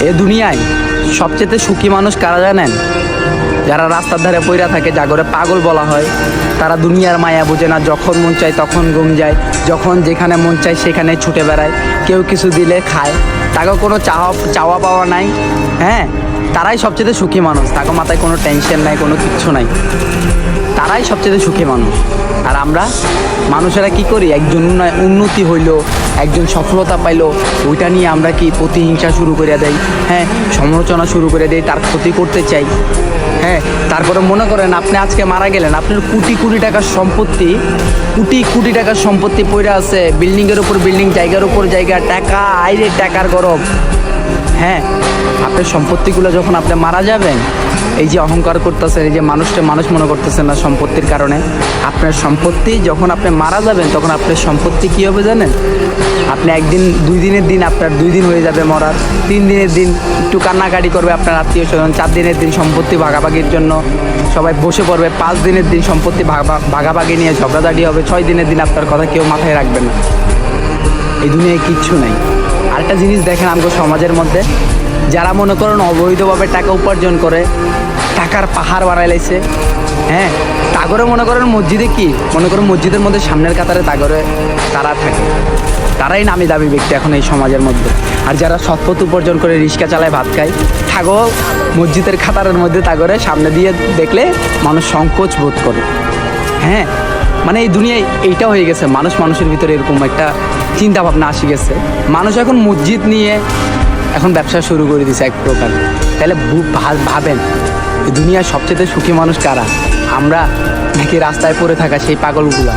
এ দুনিয়ায় সবচেয়ে সুখী মানুষ কারা জানেন? যারা রাস্তার ধারে পইরা থাকে, জাগরে পাগল বলা হয়। তারা দুনিয়ার মায়া বোঝে না, যখন মন চায় তখন ঘুম যায়, যখন যেখানে মন চায় সেখানে ছুটে বেড়ায়, কেউ কিছু দিলে খায়, তাকে কোনো চাওয়া পাওয়া নাই। হ্যাঁ, তারাই সবচেয়ে সুখী মানুষ, তাকে মাথায় কোনো টেনশন নাই, কোনো কিচ্ছু নাই, তারাই সবচেয়ে সুখী মানুষ। আর আমরা মানুষেরা কি করি, একজন উন্নতি হইলো, একজন সফলতা পাইলো, ওইটা নিয়ে আমরা কি প্রতিহিংসা শুরু করে দেই। হ্যাঁ, সমালোচনা শুরু করে দেই, তার ক্ষতি করতে চাই। হ্যাঁ, তারপরে মনে করেন আপনি আজকে মারা গেলেন, আপনার কোটি কোটি টাকার সম্পত্তি, কোটি কোটি টাকার সম্পত্তি পড়ে আছে, বিল্ডিংয়ের উপর বিল্ডিং, জায়গার উপর জায়গা, টাকা আইরে টাকার গরম। হ্যাঁ, আপনার সম্পত্তিগুলো যখন আপনি মারা যাবেন, এই যে অহংকার করতেছেন, এই যে মানুষটা মানুষ মনে করতেছেন না সম্পত্তির কারণে, আপনার সম্পত্তি যখন আপনি মারা যাবেন তখন আপনার সম্পত্তি কী হবে জানেন? আপনি একদিন 2 দিনের দিন আপনার 2 দিন হয়ে যাবে মরার, 3 দিনের দিন একটু কান্নাকাটি করবে আপনার আত্মীয় স্বজন, 4 দিনের দিন সম্পত্তি ভাগাভাগির জন্য সবাই বসে পড়বে, 5 দিনের দিন সম্পত্তি ভাগাভাগি নিয়ে ঝগড়াঝাটি হবে, 6 দিনের দিন আপনার কথা কেউ মাথায় রাখবে না। এই দুনিয়ায় কিচ্ছু নাই। আরেকটা জিনিস দেখেন আমাদের সমাজের মধ্যে, যারা মনে করেন অবৈধভাবে টাকা উপার্জন করে, টাকার পাহাড় বাড়াই লাইছে। হ্যাঁ, তাগরে মনে করেন মসজিদে কি মনে করেন, মসজিদের মধ্যে সামনের কাতারে তাগরে তারা থাকে, তারাই নামি দামি ব্যক্তি এখন এই সমাজের মধ্যে। আর যারা সৎপথ উপার্জন করে রিক্সা চালায় ভাত খায়, থাকো মসজিদের খাতারের মধ্যে তাগরে সামনে দিয়ে দেখলে মানুষ সংকোচ বোধ করে। হ্যাঁ, মানে এই দুনিয়ায় এইটা হয়ে গেছে, মানুষের ভিতরে এরকম একটা চিন্তা ভাবনা আসি গেছে। মানুষ এখন মসজিদ নিয়ে এখন ব্যবসা শুরু করে দিছে এক প্রকার। তাহলে ভাবেন, এই দুনিয়ার সবচেয়ে সুখী মানুষ কারা? আমরা নাকি রাস্তায় পড়ে থাকা সেই পাগলগুলা?